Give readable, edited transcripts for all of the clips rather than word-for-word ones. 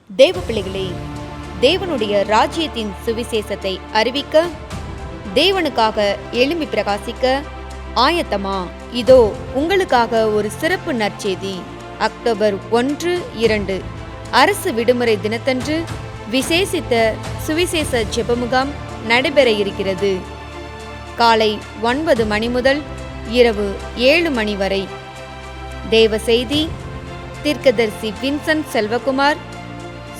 தேவ பிள்ளைகளே, தேவனுடைய ராஜ்யத்தின் சுவிசேஷத்தை அறிவிக்க, தேவனுக்காக எழும்பி பிரகாசிக்க ஆயத்தமா? இதோ உங்களுக்காக ஒரு சிறப்பு நற்செய்தி. அக்டோபர் 1-2 அரசு விடுமுறை தினத்தன்று விசேஷித்த சுவிசேஷ ஜெபமுகாம் நடைபெற இருக்கிறது. காலை 9 மணி முதல் இரவு 7 மணி வரை. தேவ செய்தி தீர்க்கதரிசி வின்சென்ட் செல்வகுமார்,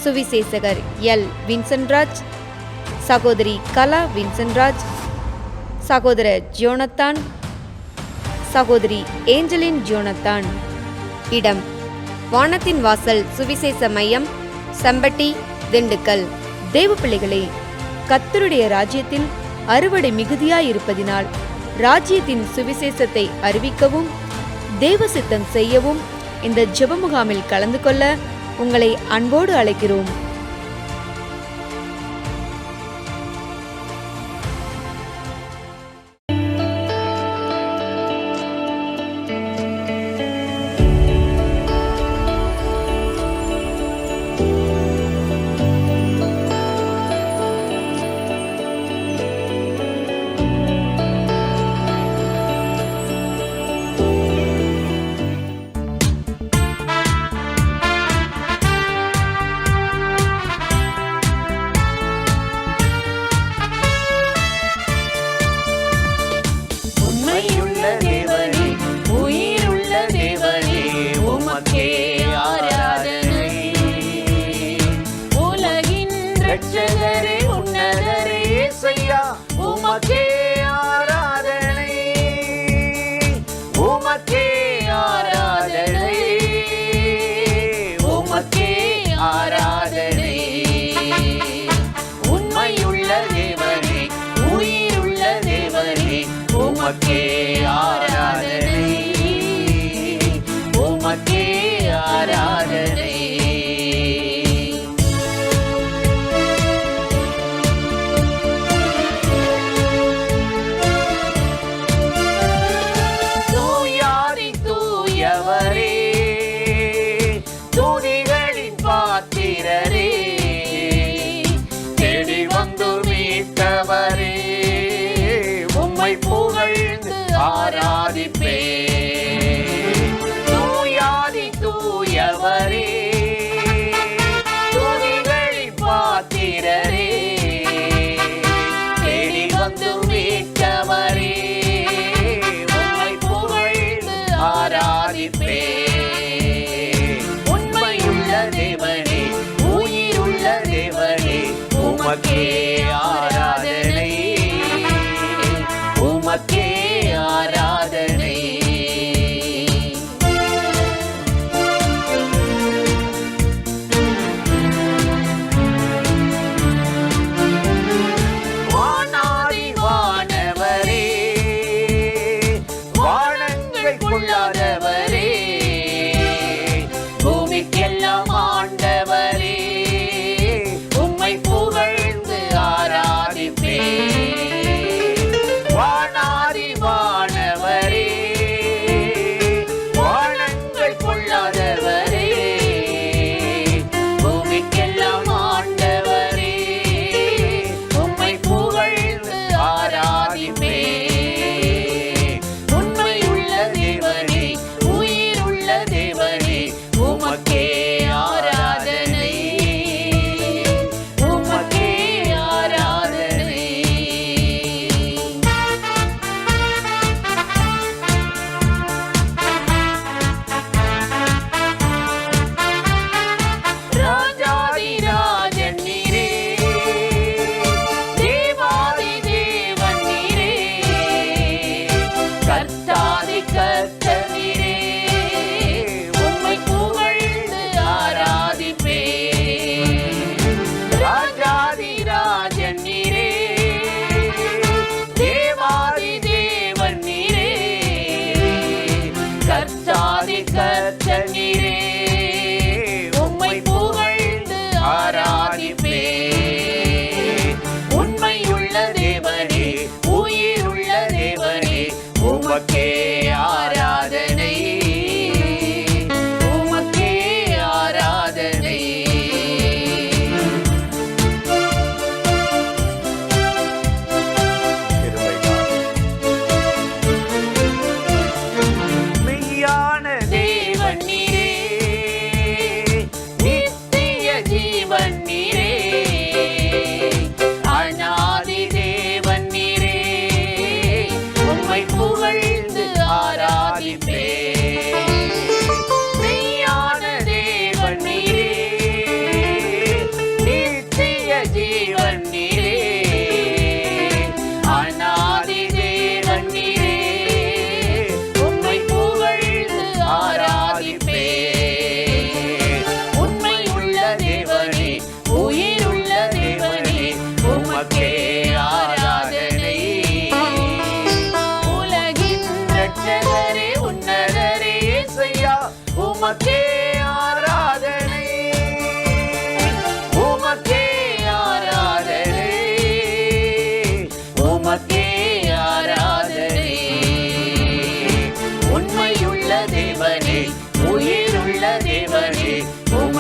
சுவிசேஷகர் எல். வின்சென்ட்ராஜ், சகோதரி கலா வின்சென்ட்ராஜ், சகோதரர் ஜோனத்தான், சகோதரி ஏஞ்சலின் ஜோனத்தான். இடம் வானத்தின் வாசல் சுவிசேஷ மையம், செம்பட்டி, திண்டுக்கல். தேவ பிள்ளைகளே, கர்த்தருடைய ராஜ்யத்தில் அறுவடை மிகுதியாயிருப்பதினால் ராஜ்யத்தின் சுவிசேஷத்தை அறிவிக்கவும் தேவ சித்தம் செய்யவும் இந்த ஜெப முகாமில் கலந்து கொள்ள உங்களை அன்போடு அழைக்கிறோம். உமக்கே ஆராதனை, உமக்கே ஆராதனை. தூயாதி தூயவரே, துதிகளின் பாத்திரரே, தேடி வந்து மீட்டவரே, புகழ்ந்து ஆராதிப்பே. தூயாதி தூயவரே, துதிகளின் பாத்திரரே, தேடி வந்து மீட்டவரே, உம்மை புகழ்ந்து ஆராதிப்பே. உண்மையுள்ள தேவனே, உயிருள்ள தேவனே, உமக்கே ஆராதனை, உமக்கே ஆராதனை. வானாதி வானவரே, வானங்கள் கொள்ளாதவரே, பூமிக்கெல்லாம் ஆண்டவரே, உம்மை புகழ்ந்து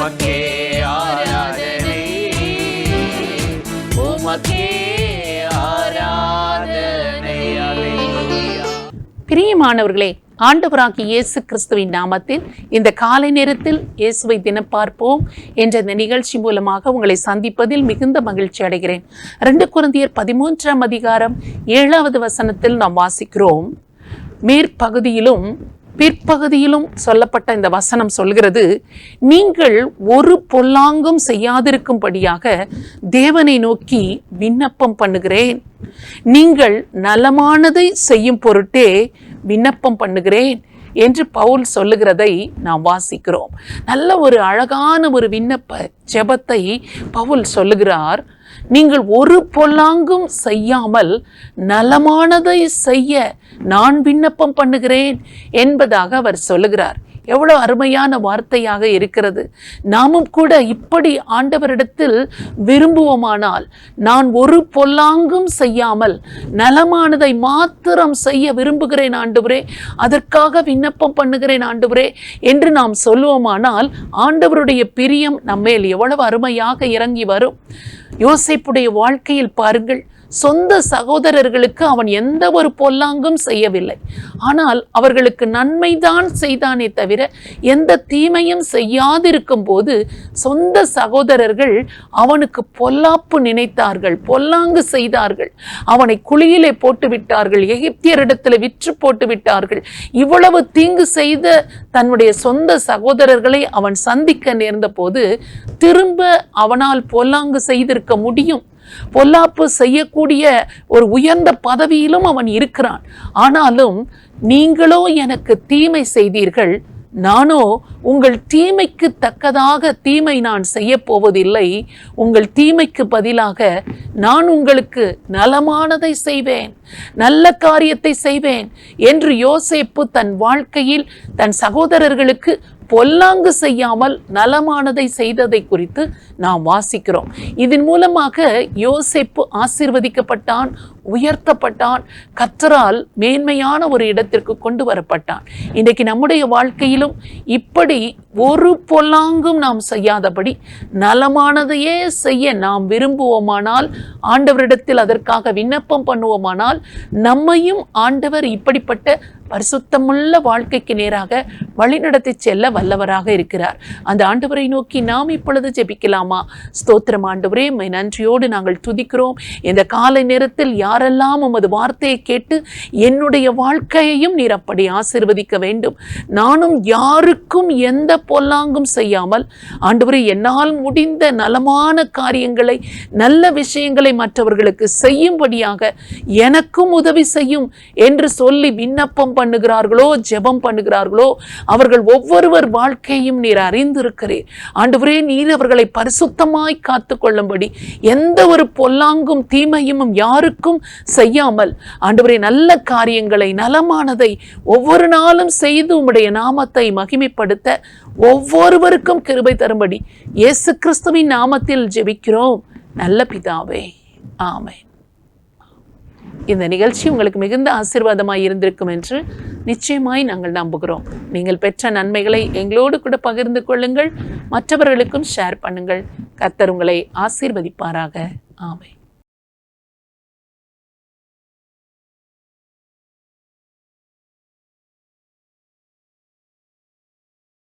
உமக்கே ஆராதனை, உமக்கே ஆராதனை. அல்லேலூயா. பிரியமானவர்களே, ஆண்டவராகிய இயேசு கிறிஸ்துவின் நாமத்தில் இந்த காலை நேரத்தில் இயேசுவை தினம் பார்ப்போம் என்ற இந்த நிகழ்ச்சி மூலமாக உங்களை சந்திப்பதில் மிகுந்த மகிழ்ச்சி அடைகிறேன். 2 கொரிந்தியர் 13ஆம் அதிகாரம் 7வது வசனத்தில் நாம் வாசிக்கிறோம். மேற்பகுதியிலும் பிற்பகுதியிலும் சொல்லப்பட்ட இந்த வசனம் சொல்கிறது, நீங்கள் ஒரு பொல்லாங்கும் செய்யாதிருக்கும்படியாக தேவனை நோக்கி விண்ணப்பம் பண்ணுகிறேன். நீங்கள் நலமானதை செய்யும் பொருட்டே விண்ணப்பம் பண்ணுகிறேன் என்று பவுல் சொல்லுகிறதை நாம் வாசிக்கிறோம். நல்ல ஒரு அழகான ஒரு விண்ணப்ப ஜெபத்தை பவுல் சொல்லுகிறார். நீங்கள் ஒரு பொல்லாங்கும் செய்யாமல் நலமானதை செய்ய நான் விண்ணப்பம் பண்ணுகிறேன் என்பதாக அவர் சொல்லுகிறார். எவ்வளவு அருமையான வார்த்தையாக இருக்கிறது. நாமும் கூட இப்படி ஆண்டவரிடத்தில் விரும்புவோமானால், நான் ஒரு பொல்லாங்கும் செய்யாமல் நலமானதை மாத்திரம் செய்ய விரும்புகிறேன் ஆண்டவரே, அதற்காக விண்ணப்பம் பண்ணுகிறேன் ஆண்டவரே என்று நாம் சொல்லுவோமானால், ஆண்டவருடைய பிரியம் நம்மேல் எவ்வளவு அருமையாக இறங்கி வரும். யோசேப்புடைய வாழ்க்கையில் பாருங்கள், சொந்த சகோதரர்களுக்கு அவன் எந்த ஒரு பொல்லாங்கும் செய்யவில்லை. ஆனால் அவர்களுக்கு நன்மைதான் செய்தானே தவிர எந்த தீமையும் செய்யாதிருக்கும் போது சொந்த சகோதரர்கள் அவனுக்கு பொல்லாப்பு நினைத்தார்கள், பொல்லாங்கு செய்தார்கள். அவனை குழியிலே போட்டு விட்டார்கள், எகிப்தியரிடத்தில் விற்று போட்டு விட்டார்கள். இவ்வளவு தீங்கு செய்த தன்னுடைய சொந்த சகோதரர்களை அவன் சந்திக்க நேர்ந்த போது திரும்ப அவனால் பொல்லாங்கு செய்திருக்க முடியும். பொல்லாப்பு செய்யக்கூடிய ஒரு உயர்ந்த பதவியிலும் அவன் இருக்கிறான். ஆனாலும் நீங்களோ எனக்கு தீமை செய்தீர்கள், நானோ உங்கள் தீமைக்கு தக்கதாக தீமை நான் செய்ய போவதில்லை. உங்கள் தீமைக்கு பதிலாக நான் உங்களுக்கு நலமானதை செய்வேன், நல்ல காரியத்தை செய்வேன் என்று யோசேப்பு தன் வாழ்க்கையில் தன் சகோதரர்களுக்கு பொல்லாங்கு செய்யாமல் நலமானதை செய்ததை குறித்து நாம் வாசிக்கிறோம். இதன் மூலமாக யோசேப்பு ஆசீர்வதிக்கப்பட்டான், உயர்த்தப்பட்டான், கர்த்தரால் மேன்மையான ஒரு இடத்திற்கு கொண்டு வரப்பட்டான். இன்றைக்கு நம்முடைய வாழ்க்கையிலும் இப்படி ஒரு பொல்லாங்கும் நாம் செய்யாதபடி நலமானதையே செய்ய நாம் விரும்புவோமானால், ஆண்டவரிடத்தில் அதற்காக விண்ணப்பம் பண்ணுவோமானால், நம்மையும் ஆண்டவர் இப்படிப்பட்ட பரிசுத்தமுள்ள வாழ்க்கைக்கு நேராக வழிநடத்தி செல்ல வல்லவராக இருக்கிறார். அந்த ஆண்டவரை நோக்கி நாம் இப்பொழுது ஜெபிக்கலாமா? ஸ்தோத்திரம் ஆண்டவரே, உம்மை நன்றியோடு நாங்கள் துதிக்கிறோம். இந்த காலை நேரத்தில் யாரெல்லாம் உமது வார்த்தையை கேட்டு என்னுடைய வாழ்க்கையையும் நீர் அப்படி ஆசீர்வதிக்க வேண்டும். நானும் யாருக்கும் எந்த பொல்லாங்கும் செய்யாமல் ஆண்டவரே என்னால் முடிந்த நலமான காரியங்களை, நல்ல விஷயங்களை மற்றவர்களுக்கு செய்யும்படியாக எனக்கும் உதவி செய்யும் என்று சொல்லி விண்ணப்பம் பண்ணுகிறார்களோ, ஜெபம் பண்ணுகிறார்களோ, அவர்கள் ஒவ்வொருவர் வாழ்க்கையும் நீர் அறிந்திருக்கிறீர். ஆண்டவரே, நீர் அவர்களை பரிசுத்தமாய் காத்து கொள்ளும்படி எந்த ஒரு பொல்லாங்கும் தீமையும் யாருக்கும் செய்யாமல் ஆண்டவரே நல்ல காரியங்களை, நலமானதை ஒவ்வொரு நாளும் செய்து உம்முடைய நாமத்தை மகிமைப்படுத்த ஒவ்வொருவருக்கும் கிருபை தரும்படி இயேசு கிறிஸ்துவின் நாமத்தில் ஜெபிக்கிறோம் நல்ல பிதாவே, ஆமென். இந்த நிகழ்ச்சி உங்களுக்கு மிகுந்த ஆசீர்வாதமாய் இருந்திருக்கும் என்று நிச்சயமாய் நாங்கள் நம்புகிறோம். நீங்கள் பெற்ற நன்மைகளை எங்களோடு கூட பகிர்ந்து கொள்ளுங்கள், மற்றவர்களுக்கும் ஷேர் பண்ணுங்கள். கர்த்தர் உங்களை ஆசீர்வதிப்பாராக. ஆமென்.